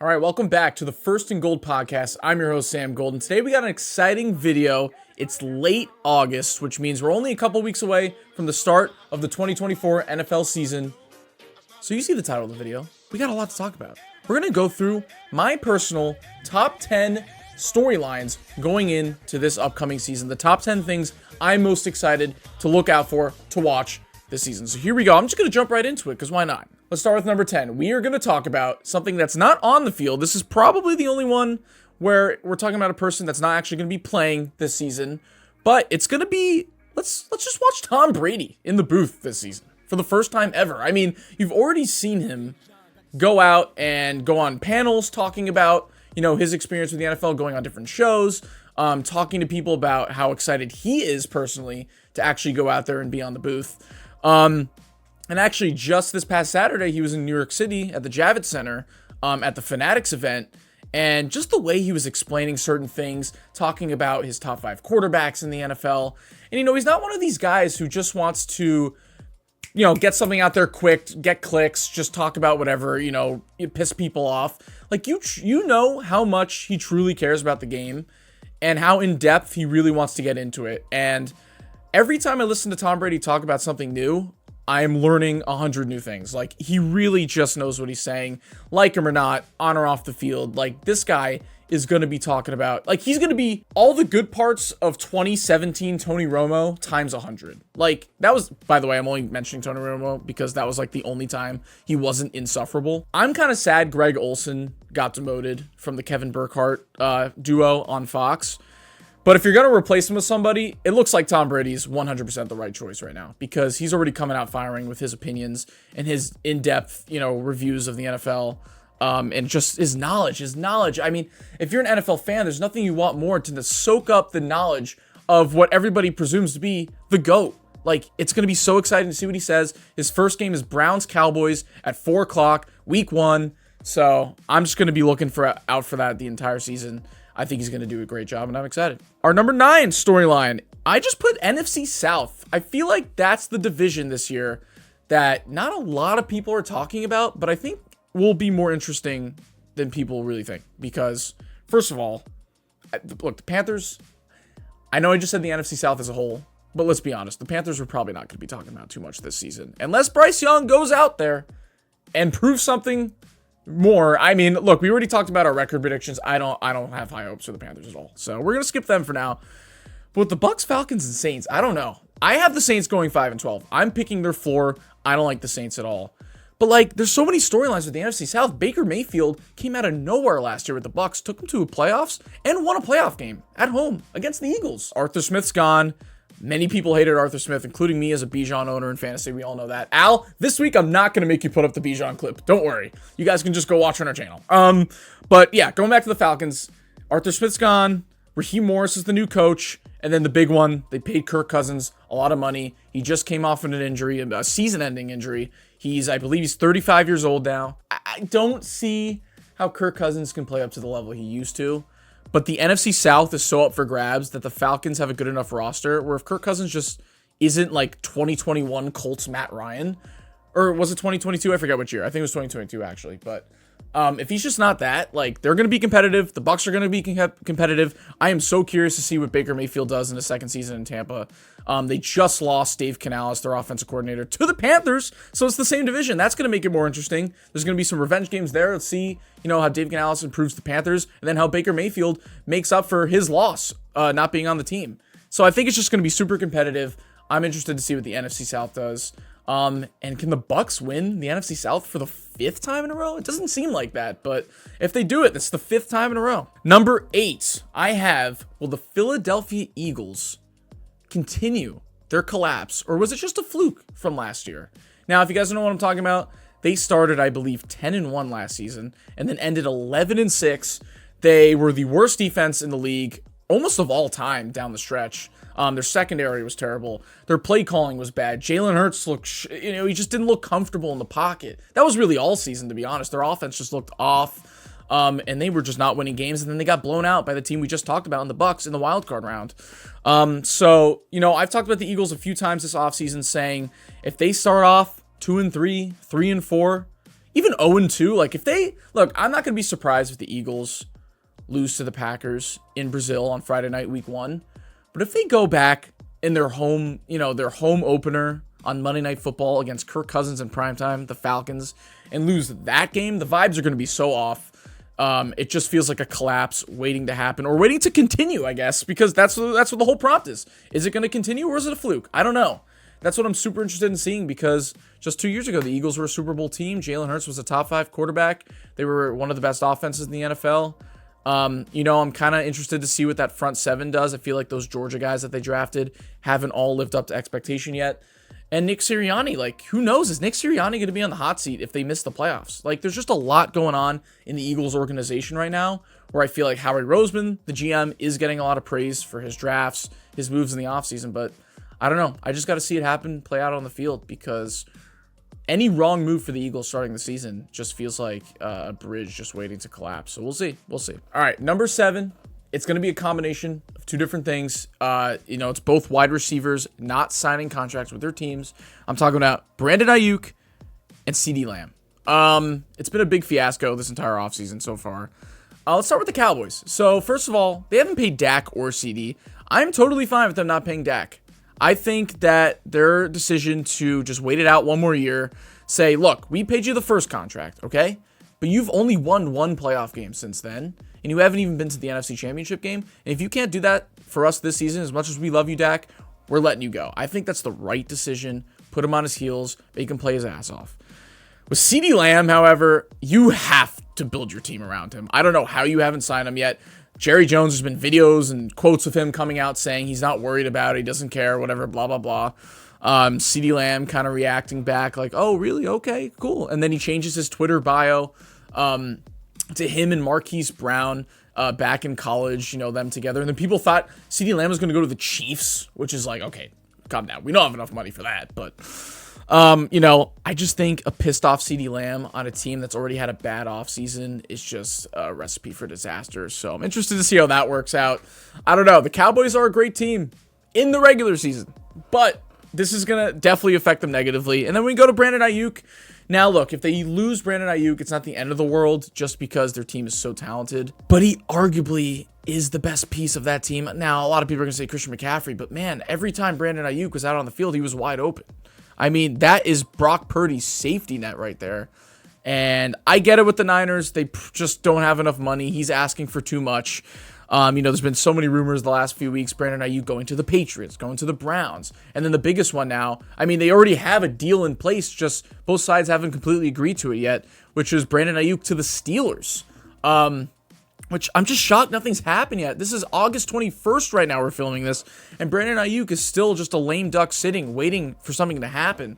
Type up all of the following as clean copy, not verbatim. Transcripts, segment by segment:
All right, welcome back to the First and Gold podcast. I'm your host, Sam Gold, and today we got an exciting video. It's late August, which means we're only a couple weeks away from the start of the 2024 NFL season. So you see the title of the video. We got a lot to talk about. We're going to go through my personal top 10 storylines going into this upcoming season. The top 10 things I'm most excited to look out for, to watch this season. So here we go. I'm just going to jump right into it, because why not? Let's start with number 10. We are going to talk about something that's not on the field. This is probably the only one where we're talking about a person that's not actually going to be playing this season. But it's going to be, let's just watch Tom Brady in the booth this season for the first time ever. I mean, you've already seen him go out and go on panels talking about, his experience with the NFL, going on different shows, talking to people about how excited he is personally to actually go out there and be on the booth. And actually, just this past Saturday, he was in New York City at the Javits Center at the Fanatics event. And just the way he was explaining certain things, talking about his top 5 quarterbacks in the NFL. And, he's not one of these guys who just wants to, get something out there quick, get clicks, just talk about whatever, piss people off. Like, you know how much he truly cares about the game and how in depth he really wants to get into it. And every time I listen to Tom Brady talk about something new, I'm learning 100 new things. Like, he really just knows what he's saying, like him or not, on or off the field. Like, this guy is going to be talking about, like, he's going to be all the good parts of 2017 Tony Romo times 100. Like, that was, by the way, I'm only mentioning Tony Romo because that was like the only time he wasn't insufferable. I'm kind of sad Greg Olsen got demoted from the Kevin Burkhardt duo on Fox. But if you're going to replace him with somebody, it looks like Tom Brady's 100% the right choice right now, because he's already coming out firing with his opinions and his in-depth, reviews of the NFL, and just his knowledge. I mean, if you're an NFL fan, there's nothing you want more than to soak up the knowledge of what everybody presumes to be the GOAT. Like, it's going to be so exciting to see what he says. His first game is Browns-Cowboys at 4 o'clock, week 1. So I'm just going to be looking out for that the entire season. I think he's going to do a great job, and I'm excited. Our number 9 storyline, I just put NFC South. I feel like that's the division this year that not a lot of people are talking about, but I think will be more interesting than people really think. Because, first of all, look, the Panthers, I know I just said the NFC South as a whole, but let's be honest, the Panthers are probably not going to be talking about too much this season. Unless Bryce Young goes out there and proves something more. I mean, look, we already talked about our record predictions. I don't have high hopes for the Panthers at all. So we're going to skip them for now. But with the Bucks, Falcons, and Saints, I don't know. I have the Saints going 5-12. I'm picking their floor. I don't like the Saints at all. But, like, there's so many storylines with the NFC South. Baker Mayfield came out of nowhere last year with the Bucks, took them to a playoffs, and won a playoff game at home against the Eagles. Arthur Smith's gone. Many people hated Arthur Smith, including me as a Bijan owner in fantasy. We all know that. Al, this week I'm not going to make you put up the Bijan clip. Don't worry. You guys can just go watch on our channel. But yeah, going back to the Falcons, Arthur Smith's gone. Raheem Morris is the new coach. And then the big one, they paid Kirk Cousins a lot of money. He just came off of an injury, a season-ending injury. I believe he's 35 years old now. I don't see how Kirk Cousins can play up to the level he used to. But the NFC South is so up for grabs that the Falcons have a good enough roster where if Kirk Cousins just isn't like 2021 Colts Matt Ryan, or was it 2022? I forget which year. I think it was 2022 actually. But if he's just not that, like, they're going to be competitive. The Bucs are going to be competitive. I am so curious to see what Baker Mayfield does in his second season in Tampa. They just lost Dave Canales, their offensive coordinator, to the Panthers. So it's the same division. That's going to make it more interesting. There's going to be some revenge games there. Let's see, how Dave Canales improves the Panthers, and then how Baker Mayfield makes up for his loss, not being on the team. So I think it's just going to be super competitive. I'm interested to see what the NFC South does. And can the Bucs win the NFC South for the 5th time in a row? It doesn't seem like that, but if they do it, that's the 5th time in a row. Number 8, I have, will the Philadelphia Eagles continue their collapse, or was it just a fluke from last year? Now, if you guys don't know what I'm talking about, they started, I believe, 10-1 last season, and then ended 11-6. They were the worst defense in the league, almost of all time down the stretch. Their secondary was terrible. Their play calling was bad. Jalen Hurts looked, he just didn't look comfortable in the pocket. That was really all season, to be honest. Their offense just looked off, and they were just not winning games. And then they got blown out by the team we just talked about in the Bucs in the wild card round. So, I've talked about the Eagles a few times this offseason, saying if they start off 2-3, 3-4, even 0-2, like if they, look, I'm not going to be surprised if the Eagles lose to the Packers in Brazil on Friday night, week 1. But if they go back in their home, their home opener on Monday Night Football against Kirk Cousins in primetime, the Falcons, and lose that game, the vibes are going to be so off. It just feels like a collapse waiting to happen, or waiting to continue, I guess, because that's what the whole prompt is. Is it going to continue, or is it a fluke? I don't know. That's what I'm super interested in seeing, because just 2 years ago, the Eagles were a Super Bowl team. Jalen Hurts was a top 5 quarterback. They were one of the best offenses in the NFL. I'm kind of interested to see what that front 7 does. I feel like those Georgia guys that they drafted haven't all lived up to expectation yet. And Nick Sirianni, like, who knows? Is Nick Sirianni going to be on the hot seat if they miss the playoffs? Like, there's just a lot going on in the Eagles organization right now, where I feel like Howie Roseman, the GM, is getting a lot of praise for his drafts, his moves in the offseason. But I don't know. I just got to see it happen, play out on the field, because any wrong move for the Eagles starting the season just feels like a bridge just waiting to collapse. So we'll see. We'll see. All right, number 7. It's going to be a combination of 2 different things. It's both wide receivers not signing contracts with their teams. I'm talking about Brandon Ayuk and CeeDee Lamb. It's been a big fiasco this entire offseason so far. Let's start with the Cowboys. So, first of all, they haven't paid Dak or CeeDee. I'm totally fine with them not paying Dak. I think that their decision to just wait it out one more year, say, look, we paid you the first contract, okay? But you've only won 1 playoff game since then, and you haven't even been to the NFC Championship game. And if you can't do that for us this season, as much as we love you, Dak, we're letting you go. I think that's the right decision. Put him on his heels, but he can play his ass off. With CeeDee Lamb, however, you have to build your team around him. I don't know how you haven't signed him yet. Jerry Jones, has been videos and quotes of him coming out saying he's not worried about it, he doesn't care, whatever, blah, blah, blah. CeeDee Lamb kind of reacting back like, oh, really? Okay, cool. And then he changes his Twitter bio to him and Marquise Brown back in college, them together. And then people thought CeeDee Lamb was going to go to the Chiefs, which is like, okay, calm down. We don't have enough money for that. But, I just think a pissed off CeeDee Lamb on a team that's already had a bad offseason is just a recipe for disaster. So I'm interested to see how that works out. I don't know. The Cowboys are a great team in the regular season, but this is going to definitely affect them negatively. And then we go to Brandon Ayuk. Now, look, if they lose Brandon Ayuk, it's not the end of the world just because their team is so talented. But he arguably is the best piece of that team. Now, a lot of people are going to say Christian McCaffrey, but man, every time Brandon Ayuk was out on the field, he was wide open. I mean, that is Brock Purdy's safety net right there. And I get it with the Niners. They just don't have enough money. He's asking for too much. There's been so many rumors the last few weeks, Brandon Ayuk going to the Patriots, going to the Browns. And then the biggest one now, they already have a deal in place, just both sides haven't completely agreed to it yet, which is Brandon Ayuk to the Steelers. Which I'm just shocked nothing's happened yet. This is August 21st right now we're filming this, and Brandon Ayuk is still just a lame duck sitting, waiting for something to happen.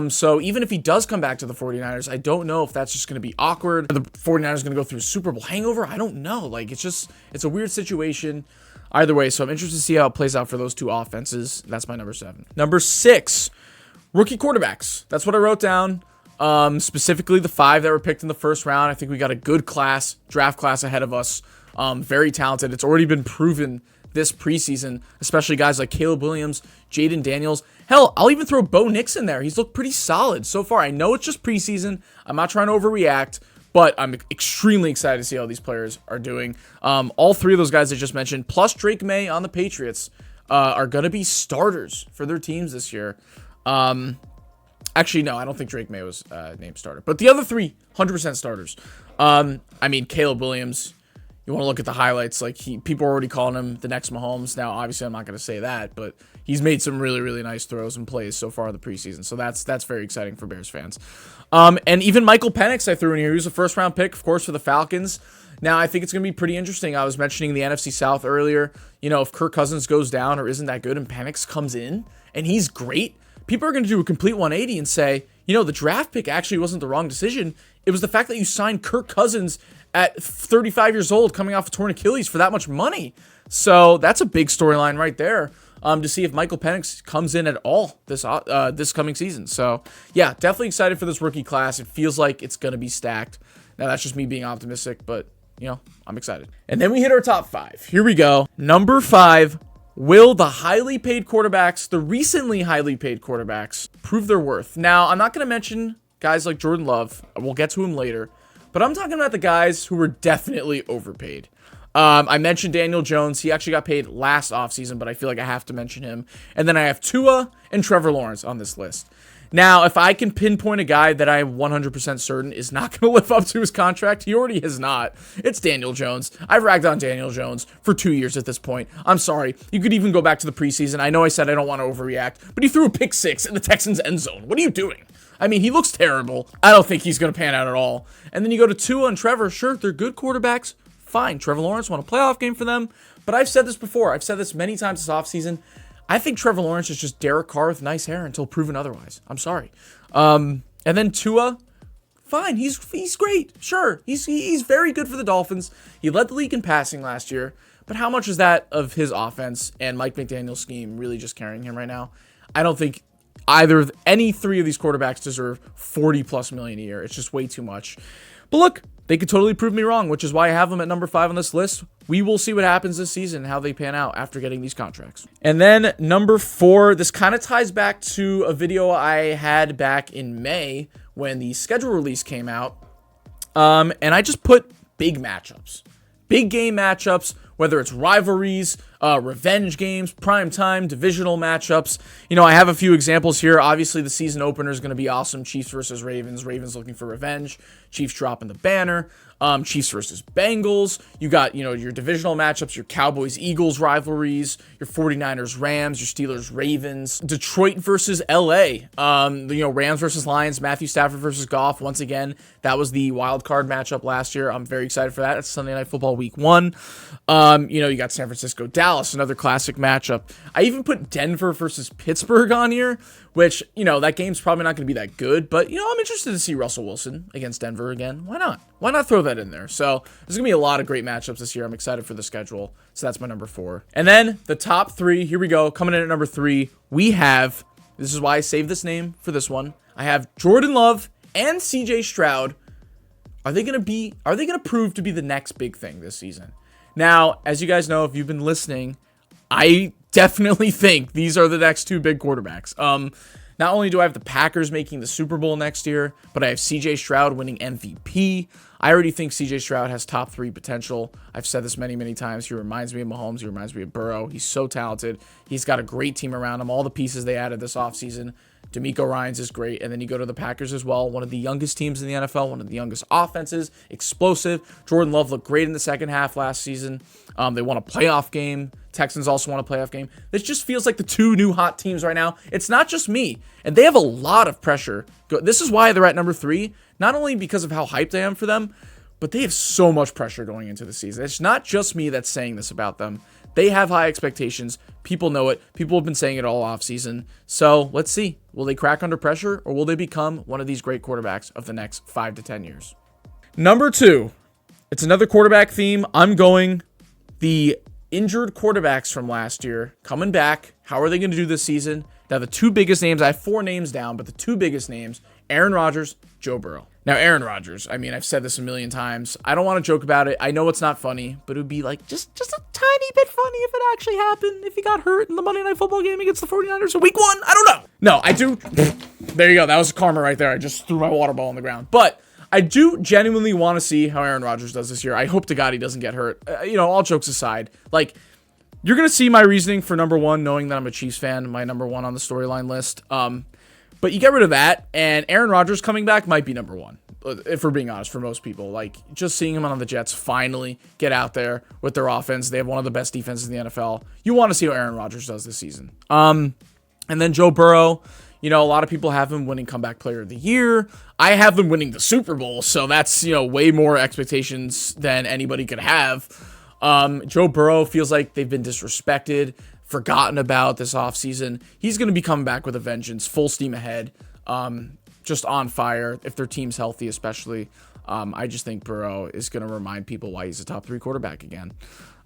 So even if he does come back to the 49ers, I don't know if that's just going to be awkward. Are the 49ers going to go through a Super Bowl hangover? I don't know. Like, it's a weird situation. Either way, so I'm interested to see how it plays out for those 2 offenses. That's my number 7. Number 6, rookie quarterbacks. That's what I wrote down. Specifically the 5 that were picked in the first round. I think we got a good draft class ahead of us. Very talented. It's already been proven this preseason, especially guys like Caleb Williams, Jaden Daniels. Hell, I'll even throw Bo Nix in there. He's looked pretty solid so far. I know it's just preseason. I'm not trying to overreact, but I'm extremely excited to see how these players are doing. All 3 of those guys I just mentioned, plus Drake May on the Patriots, are going to be starters for their teams this year. Actually, no, I don't think Drake May was named starter. But the other 3, 100% starters. Caleb Williams, you want to look at the highlights. Like, people are already calling him the next Mahomes. Now, obviously, I'm not going to say that, but he's made some really, really nice throws and plays so far in the preseason. So that's very exciting for Bears fans. And even Michael Penix I threw in here. He was a first-round pick, of course, for the Falcons. Now, I think it's going to be pretty interesting. I was mentioning the NFC South earlier. If Kirk Cousins goes down or isn't that good and Penix comes in and he's great, people are going to do a complete 180 and say, the draft pick actually wasn't the wrong decision. It was the fact that you signed Kirk Cousins at 35 years old coming off a torn Achilles for that much money. So that's a big storyline right there to see if Michael Penix comes in at all this coming season. So, yeah, definitely excited for this rookie class. It feels like it's going to be stacked. Now, that's just me being optimistic, but, I'm excited. And then we hit our top 5. Here we go. Number 5. Will the the recently highly paid quarterbacks, prove their worth? Now, I'm not going to mention guys like Jordan Love. We'll get to him later. But I'm talking about the guys who were definitely overpaid. I mentioned Daniel Jones. He actually got paid last offseason, but I feel like I have to mention him. And then I have Tua and Trevor Lawrence on this list. Now, if I can pinpoint a guy that I'm 100% certain is not going to live up to his contract, he already has not. It's Daniel Jones. I've ragged on Daniel Jones for 2 years at this point. I'm sorry. You could even go back to the preseason. I know I said I don't want to overreact, but he threw a pick six in the Texans' end zone. What are you doing? I mean, he looks terrible. I don't think he's going to pan out at all. And then you go to Tua and Trevor. Sure, they're good quarterbacks. Fine. Trevor Lawrence won a playoff game for them. But I've said this before. I've said this many times this offseason. I think Trevor Lawrence is just Derek Carr with nice hair until proven otherwise. I'm sorry. And then Tua, fine. He's great. Sure. He's very good for the Dolphins. He led the league in passing last year. But how much is that of his offense and Mike McDaniel's scheme really just carrying him right now? I don't think any three of these quarterbacks deserve $40+ million a year. It's just way too much. But look, they could totally prove me wrong, which is why I have them at number 5 on this list. We will see what happens this season and how they pan out after getting these contracts. And then number 4, this kind of ties back to a video I had back in May when the schedule release came out. And I just put big matchups, big game matchups, whether it's rivalries, revenge games, primetime, divisional matchups. You know, I have a few examples here. Obviously, the season opener is going to be awesome. Chiefs versus Ravens. Ravens looking for revenge. Chiefs dropping the banner. Chiefs versus Bengals. You got, your divisional matchups, your Cowboys-Eagles rivalries, your 49ers, Rams, your Steelers, Ravens, Detroit versus LA. Rams versus Lions, Matthew Stafford versus Goff. Once again, that was the wild card matchup last year. I'm very excited for that. It's Sunday Night Football Week 1. You got San Francisco, Dallas, another classic matchup. I even put Denver versus Pittsburgh on here, which, that game's probably not going to be that good, but, I'm interested to see Russell Wilson against Denver again. Why not? Why not throw that in there? So there's going to be a lot of great matchups this year. I'm excited for the schedule. So that's my number 4. And then the top 3, here we go. Coming in at number 3, we have, this is why I saved this name for this one. I have Jordan Love and CJ Stroud. Are they going to prove to be the next big thing this season? Now, as you guys know, if you've been listening, I definitely think these are the next 2 big quarterbacks. Not only do I have the Packers making the Super Bowl next year, but I have CJ Stroud winning MVP. I already think CJ Stroud has top 3 potential. I've said this many, many times. He reminds me of Mahomes. He reminds me of Burrow. He's so talented. He's got a great team around him. All the pieces they added this offseason. D'Amico Ryans is great. And then you go to the Packers as well. One of the youngest teams in the NFL. One of the youngest offenses. Explosive. Jordan Love looked great in the second half last season. They won a playoff game. Texans also won a playoff game. This just feels like the 2 new hot teams right now. It's not just me. And they have a lot of pressure. This is why they're at number 3. Not only because of how hyped I am for them, but they have so much pressure going into the season. It's not just me that's saying this about them. They have high expectations. People know it. People have been saying it all offseason. So let's see. Will they crack under pressure, or will they become one of these great quarterbacks of the next 5 to 10 years? Number 2. It's another quarterback theme. I'm going the injured quarterbacks from last year coming back. How are they going to do this season? Now, the 2 biggest names, I have 4 names down, but the 2 biggest names, Aaron Rodgers, Joe Burrow. Now, Aaron Rodgers, I've said this a million times. I don't want to joke about it. I know it's not funny, but it would be like just a tiny bit funny if it actually happened, if he got hurt in the Monday Night Football game against the 49ers in week 1. I don't know. No, I do. There you go. That was karma right there. I just threw my water ball on the ground. But I do genuinely want to see how Aaron Rodgers does this year. I hope to God he doesn't get hurt. All jokes aside, you're going to see my reasoning for number 1, knowing that I'm a Chiefs fan, my number 1 on the storyline list. But you get rid of that, and Aaron Rodgers coming back might be number 1, if we're being honest, for most people. Just seeing him on the Jets finally get out there with their offense. They have one of the best defenses in the NFL. You want to see how Aaron Rodgers does this season. And then Joe Burrow, a lot of people have him winning Comeback Player of the Year. I have them winning the Super Bowl, so that's, way more expectations than anybody could have. Joe Burrow feels like they've been disrespected, forgotten about this offseason. He's going to be coming back with a vengeance, full steam ahead, just on fire, if their team's healthy especially. I just think Burrow is going to remind people why he's a top 3 quarterback again.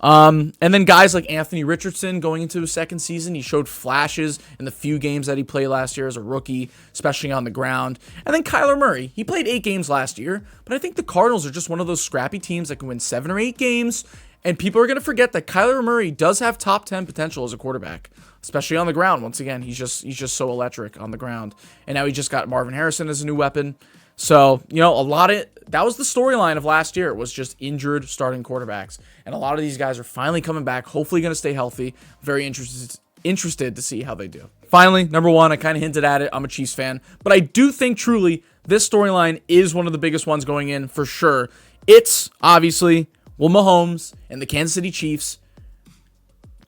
And then guys like Anthony Richardson going into his second season, he showed flashes in the few games that he played last year as a rookie, especially on the ground. And then Kyler Murray, he played 8 games last year, but I think the Cardinals are just one of those scrappy teams that can win 7 or 8 games And people are going to forget that Kyler Murray does have top 10 potential as a quarterback, especially on the ground. Once again, he's just so electric on the ground. And now he just got Marvin Harrison as a new weapon. So, that was the storyline of last year, was just injured starting quarterbacks. And a lot of these guys are finally coming back, hopefully going to stay healthy. Very interested to see how they do. Finally, number one, I kind of hinted at it. I'm a Chiefs fan. But I do think truly this storyline is one of the biggest ones going in for sure. It's obviously, will Mahomes and the Kansas City Chiefs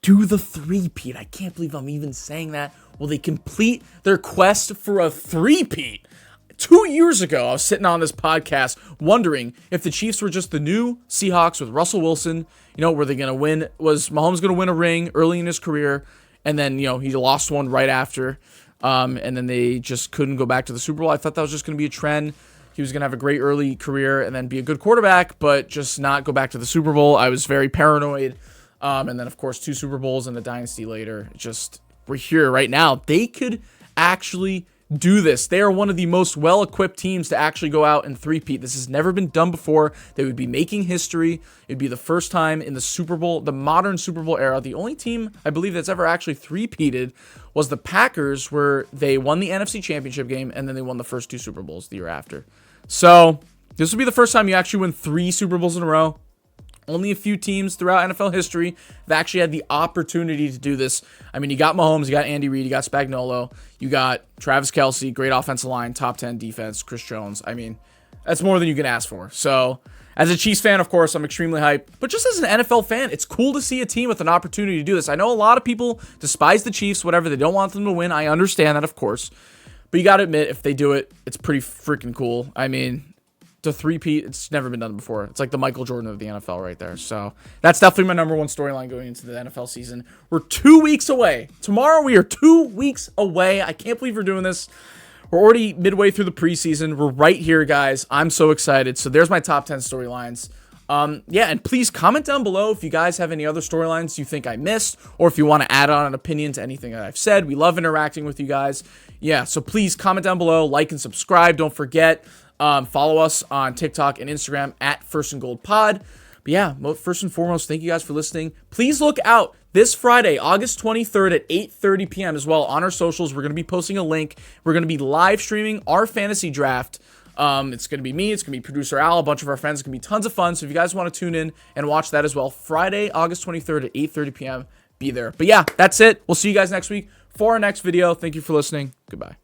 do the three-peat? I can't believe I'm even saying that. Will they complete their quest for a three-peat? 2 years ago, I was sitting on this podcast wondering if the Chiefs were just the new Seahawks with Russell Wilson. Were they going to win? Was Mahomes going to win a ring early in his career? And then, he lost one right after. And then they just couldn't go back to the Super Bowl. I thought that was just going to be a trend. He was going to have a great early career and then be a good quarterback, but just not go back to the Super Bowl. I was very paranoid. And then, of course, 2 Super Bowls and the dynasty later. We're here right now. They could actually do this. They are one of the most well-equipped teams to actually go out and three-peat. This has never been done before. They would be making history. It'd be the first time in the Super Bowl, the modern Super Bowl era. The only team, I believe, that's ever actually three-peated was the Packers, where they won the NFC Championship game, and then they won the first 2 Super Bowls the year after. So, this will be the first time you actually win 3 Super Bowls in a row. Only a few teams throughout NFL history have actually had the opportunity to do this. I mean, you got Mahomes, you got Andy Reid, you got Spagnuolo, you got Travis Kelce, great offensive line, top 10 defense, Chris Jones. I mean, that's more than you can ask for. So, as a Chiefs fan, of course, I'm extremely hyped. But just as an NFL fan, it's cool to see a team with an opportunity to do this. I know a lot of people despise the Chiefs, whatever. They don't want them to win. I understand that, of course. But you got to admit, if they do it, it's pretty freaking cool. I mean, to three-peat, it's never been done before. It's like the Michael Jordan of the NFL right there. So that's definitely my number one storyline going into the NFL season. We're 2 weeks away. Tomorrow we are 2 weeks away. I can't believe we're doing this. We're already midway through the preseason. We're right here, guys. I'm so excited. So there's my top 10 storylines. And please comment down below if you guys have any other storylines you think I missed, or if you want to add on an opinion to anything that I've said. We love interacting with you guys. Yeah, so please comment down below, like and subscribe. Don't forget. Follow us on TikTok and Instagram at First and Gold Pod. But yeah, first and foremost, thank you guys for listening. Please look out this Friday, August 23rd at 8:30 p.m. as well on our socials. We're going to be posting a link. We're going to be live streaming our fantasy draft. It's going to be me. It's going to be producer Al, a bunch of our friends. It's going to be tons of fun. So if you guys want to tune in and watch that as well, Friday, August 23rd at 8:30 p.m., be there. But yeah, that's it. We'll see you guys next week for our next video. Thank you for listening. Goodbye.